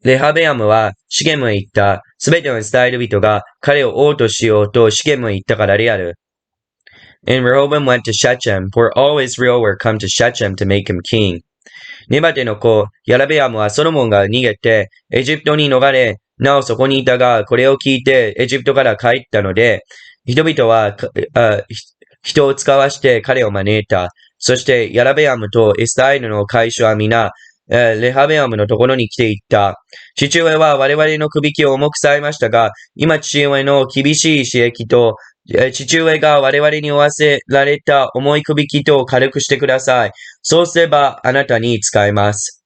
レハベアムはシゲムへ行った。すべてのイスラエル人が彼を王としようとシゲムへ行ったからである。And Rehoboam went to Shechem, for all Israel were come to Shechem to make him king. ネバテの子、ヤラベアムはソロモンが逃げて、エジプトに逃れ、なおそこにいたが、これを聞いて、エジプトから帰ったので、人々は、人を使わして彼を招いた。そして、ヤラベアムとイスラエルの会衆は皆、レハベアムのところに来ていった。父親は我々のくびきを重くされましたが、今父親の厳しい刺激と、父親が我々に負わせられた重いくびきと軽くしてください。そうすればあなたに使えます。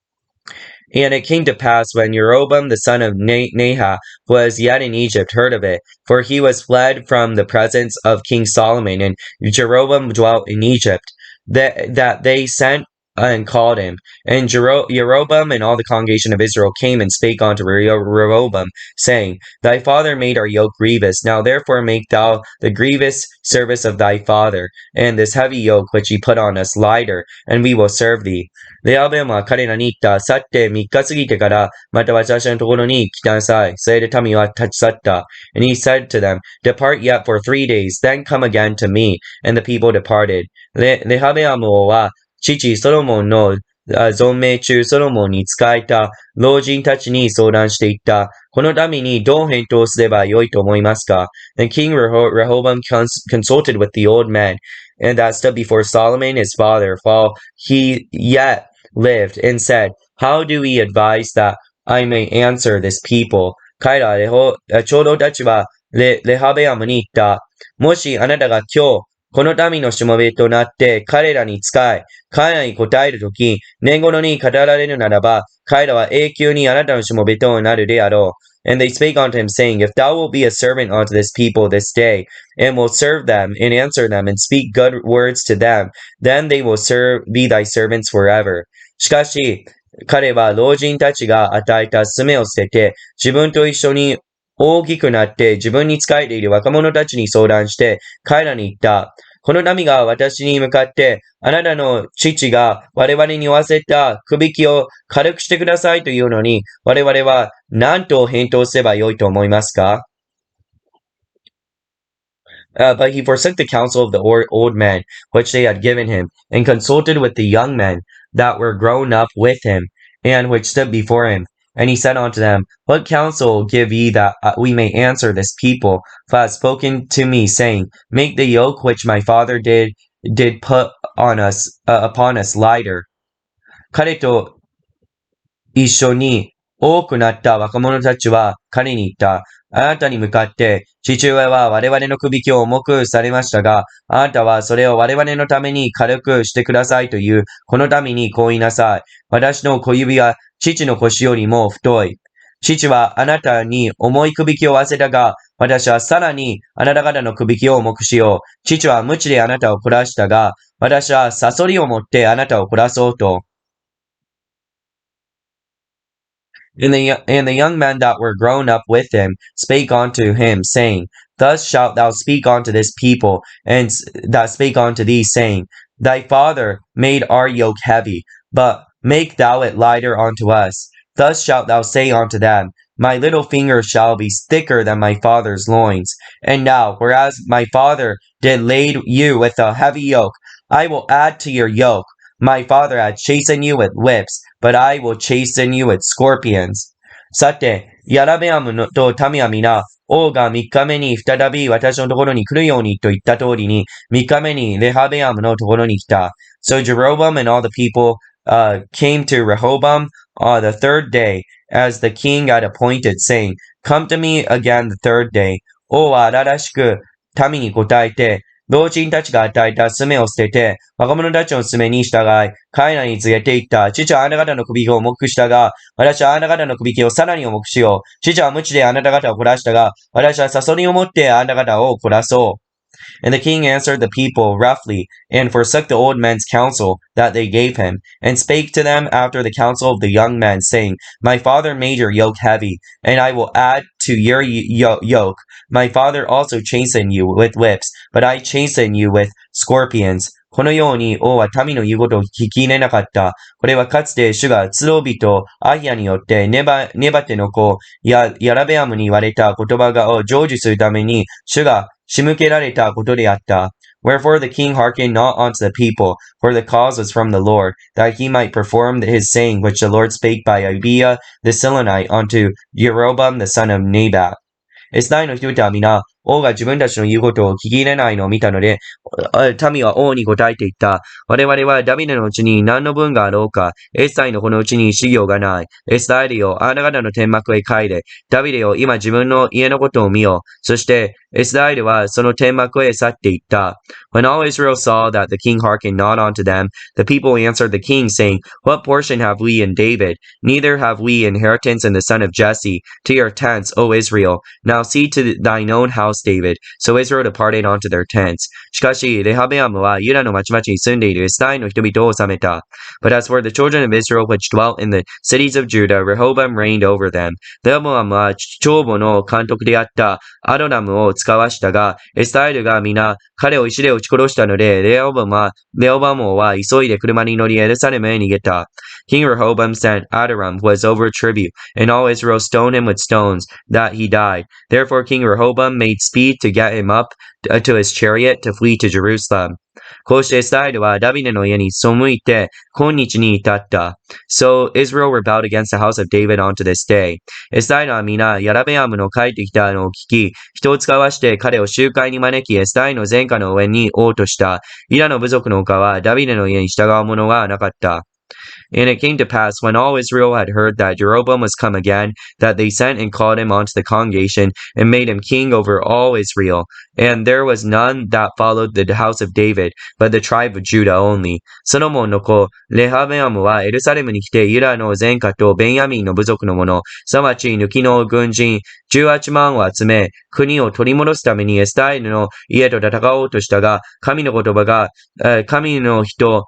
And it came to pass when Jeroboam the son of Nahah was yet in Egypt heard of it, for he was fled from the presence of King Solomon, and Jeroboam dwelt in Egypt, that they sent and called him. And Jeroboam and all the congregation of Israel came and spake unto Rehoboam, saying, Thy father made our yoke grievous. Now therefore make thou the grievous service of thy father, and this heavy yoke which he put on us lighter, and we will serve thee. レアベムは彼らに言った。去って3日過ぎてから、また私のところに来なさい。それで民は立ち去った。And he said to them, Depart yet for 3 days, then come again to me. And the people departed. レハベアム王は、父ソロモンの存命中ソロモンに仕えた老人たちに相談していった。この民にどう返答すればよいと思いますか？ And King Rehoboam consulted with the old men, and that stood before Solomon his father, while he yet lived, and said, How do we advise that I may answer this people? 彼ら長老たちはレハベアムに言った。もしあなたが今日、この民のしもべとなって彼らに仕え、彼らに答えるとき、年頃に語られるならば、彼らは永久にあなたのしもべとなるであろう。And they spake unto him, saying, If thou wilt be a servant unto this people this day, and will serve them, and answer them, and speak good words to them, then they will be thy servants forever. しかし、彼は老人たちが与えた勧を捨てて、自分と一緒に大きくなって自分に仕えている若者たちに相談して、彼らに言った。この民が私に向かって、あなたの父が我々に言わせたくびきを軽くしてくださいというのに、我々は何と返答すればよいと思いますか？But he forsook the counsel of the old men, which they had given him, and consulted with the young men that were grown up with him, and which stood before him. And he said unto them, What counsel give ye that we may answer this people? For hath spoken to me, saying, Make the yoke which my father did put on us upon us lighter. 彼と一緒に多くなった若者たちは彼に言った。あなたに向かって、父親は我々のくびきを重くされましたが、あなたはそれを我々のために軽くしてくださいという、この民にこう言いなさい。私の小指は父の腰よりも太い。父はあなたに重いくびきを負わせたが、私はさらにあなた方のくびきを重くしよう。父は無知であなたを懲らしたが、私はサソリを持ってあなたを懲らそうと。And the young men that were grown up with him spake unto him, saying, Thus shalt thou speak unto this people, and that spake unto thee, saying, Thy father made our yoke heavy, but make thou it lighter unto us. Thus shalt thou say unto them, My little finger shall be thicker than my father's loins. And now, whereas my father did lade you with a heavy yoke, I will add to your yoke. My father had chastened you with whips, but I will chasten you with scorpions. さて、ヤラベアムと民は皆、王が3日目に再び私のところに来るようにと言った通りに、3日目にレハベアムのところに来た。So Jeroboam and all the people came to Rehoboam on the third day, as the king had appointed, saying, Come to me again the third day. 王は荒々しく民に答えて、老人たちが与えた勧を捨てて、若者たちの勧に従い、彼らに告げていった。父はあなた方の首を重くしたが、私はあなた方の首をさらに重くしよう。父は無知であなた方を懲らしたが、私はサソリを持ってあなた方を懲らそう。And the king answered the people roughly, and forsook the old men's counsel that they gave him, and spake to them after the counsel of the young men, saying, My father made your yoke heavy, and I will add to your yoke. My father also chastened you with whips, but I chasten you with scorpions. このように王は民の言うことを聞き入れなかった。これはかつて主がツロビとアヒヤによってネバテの子ヤラベアムに言われた言葉を成就するために主が仕向けられたことであった。Wherefore the king hearkened not unto the people, for the cause was from the Lord, that he might perform his saying which the Lord spake by Abiah the Silonite unto Jeroboam the son of Nebat. エスダイの人々は皆、王が自分たちの言うことを聞き入れないのを見たので、民は王に答えていった。我々はダビデのうちに何の分があろうか。エスダイのこのうちに資料がない。エスダイよ、あなた方の天幕へ帰れ。ダビデよ、今自分の家のことを見よ。そして、エスダイはその天幕へ去っていった。When all Israel saw that the king hearkened not unto them, the people answered the king, saying, What portion have we in David? Neither have we inheritance in the son of Jesse. To your tents, O Israel. Now see to thine own house, David. So Israel departed unto their tents. しかし、レハベアムはユダの町々に住んでいるエスダイの人々を治めた。But as for the children of Israel which dwelt in the cities of Judah, Rehoboam reigned over them. レホボアムは長母の監督であったアドラムを使わしたが、エスタイルが皆彼を石で撃ち殺したので、レホボアムは急いで車に乗りエルサレムへ逃げた。King Rehoboam sent Adoram, who was over tribute, and all Israel stoned him with stones, that he died. Therefore King Rehoboam made speed to get him up to his chariot to flee to Jerusalem. こうしてエスタイルはダビデの家に背いて今日に至った。So Israel rebelled against the house of David unto this day. エスタイルは皆ヤラベアムの帰ってきたのを聞き、人を使わして彼を集会に招き、エスタイルの前科の上に王とした。イラの部族の他はダビデの家に従う者がなかった。And it came to pass, when all Israel had heard that Jeroboam was come again, that they sent and called him unto the congregation, and made him king over all Israel. And there was none that followed the house of David, but the tribe of Judah only. ソロモンの子、レハベアムはエルサレムに来て、ユダの前科とベンヤミンの部族の者、すなわち抜きの軍人、18万を集め、国を取り戻すためにエスタイルの家と戦おうとしたが、神の言葉が、神の人、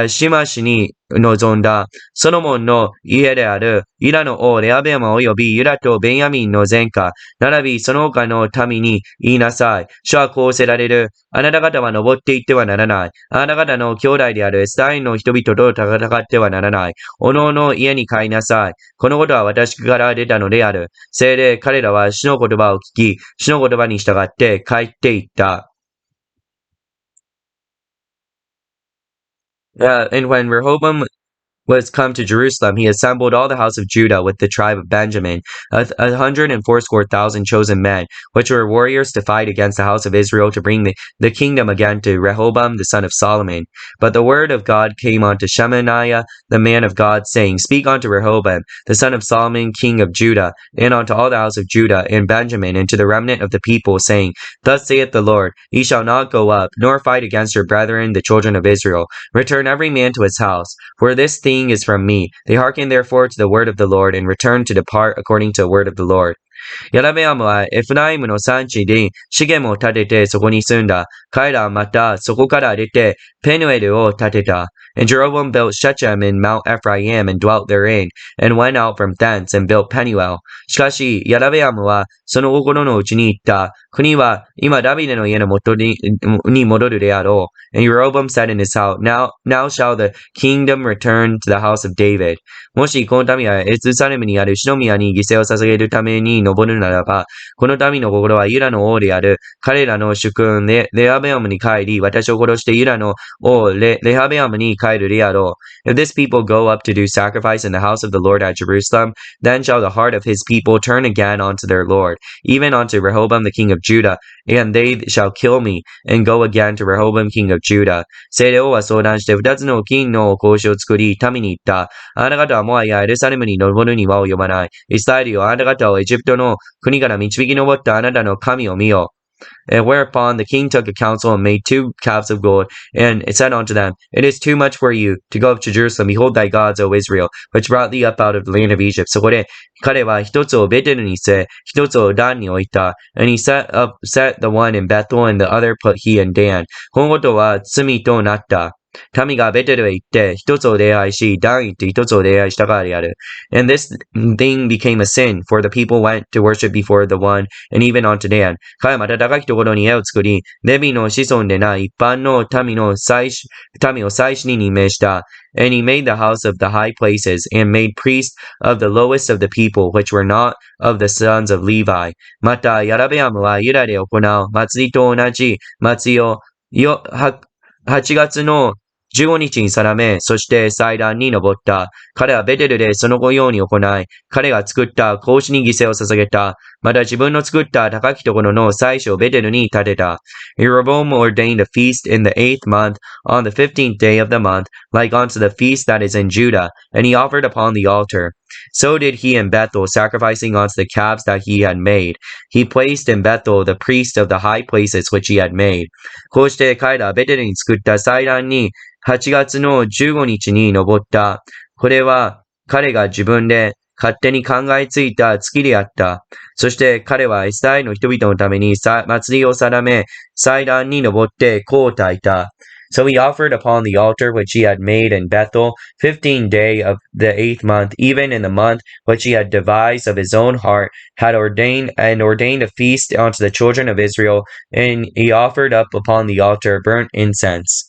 シマシに臨んだ。ソロモンの家であるユダの王レアベアマ及びユダとベンヤミンの前科、並びその他の民に言いなさい。主はこうせられる。あなた方は登っていってはならない。あなた方の兄弟であるエスタインの人々と戦ってはならない。おのおの家に帰りなさい。このことは私から出たのである。せいで彼らは主の言葉を聞き、主の言葉に従って帰っていった。And when Rehoboam was come to Jerusalem, he assembled all the house of Judah with the tribe of Benjamin, 180,000 chosen men, which were warriors to fight against the house of Israel to bring the kingdom again to Rehoboam the son of Solomon. But the word of God came unto Shemaiah the man of God, saying, Speak unto Rehoboam the son of Solomon king of Judah, and unto all the house of Judah and Benjamin, and to the remnant of the people, saying, Thus saith the Lord, Ye shall not go up, nor fight against your brethren the children of Israel. Return every man to his house, for this thing is from me. They hearkened therefore to the word of the Lord, and returned to depart according to the word of the Lord. ヤラベアムはエフライムの産地でシゲムを建ててそこに住んだ。彼らはまたそこから出てペヌエルを建てた。And Jeroboam built Shechem in Mount Ephraim and dwelt therein, and went out from thence and built Penuel. しかし、ヤラベアムはその心のうちに言った。国は今ダビデの家の元に戻るであろう。And Jeroboam said in his house, Now shall the kingdom return to the house of David. もしこの民はエルサレムにあるシノ宮に犠牲を捧げるために登るならば、この民の心はユダの王である彼らの主君レハベアムに帰り、私を殺してユダの王レハベアムに帰るであろう。If this people go up to do sacrifice in the house of the Lord at Jerusalem, then shall the heart of his people turn again unto their Lord, even unto Rehoboam the king of Judah, and they shall kill me, and go again to Rehoboam king of Judah. 聖霊王は相談して二つの金の格子を作り、民に言った。あなた方はもはやエルサレムに登るには及ばない。イスラエルよ、あなた方をエジプトの国から導き上ったあなたの神を見よ。And whereupon the king took a counsel and made 2 calves of gold, and it said unto them, It is too much for you to go up to Jerusalem. Behold thy gods, O Israel, which brought thee up out of the land of Egypt. そこで彼は一つをベテルに据え、一つをダンに置いた。And he set the one in Bethel, and the other put he in Dan. このことは罪となった。民がベテルへ行って、一つを礼拝し、ダン行って一つを礼拝したからである。And this thing became a sin, for the people went to worship before the one, and even unto Dan. 彼はまた高きところに家を作り、レビの子孫でない一般の民を祭司に任命した。And he made the house of the high places, and made priests of the lowest of the people, which were not of the sons of Levi. また、ヤラベアムはユダで行う祭りと同じ祭りを8月の15日に定め、そして祭壇に登った。彼はベテルでその後ように行い、彼が作った格子に犠牲を捧げた。また自分の作った高きところの祭司をベテルに建てた。Jeroboam ordained a feast in the 8th month, on the 15th day of the month, like unto the feast that is in Judah, and he offered upon the altar. So did he in Bethel, sacrificing unto the calves that he had made. He placed in Bethel the priest of the high places which he had made. こうして彼らはベテルに作った祭壇に8月の15日に登った。これは彼が自分で勝手に考えついた月であった。そして彼はイスラエルの人々のために祭りを定め、祭壇に登ってこう焚いた。So he offered upon the altar which he had made in Bethel, 15th day of the 8th month, even in the month which he had devised of his own heart, had ordained a feast unto the children of Israel, and he offered up upon the altar burnt incense.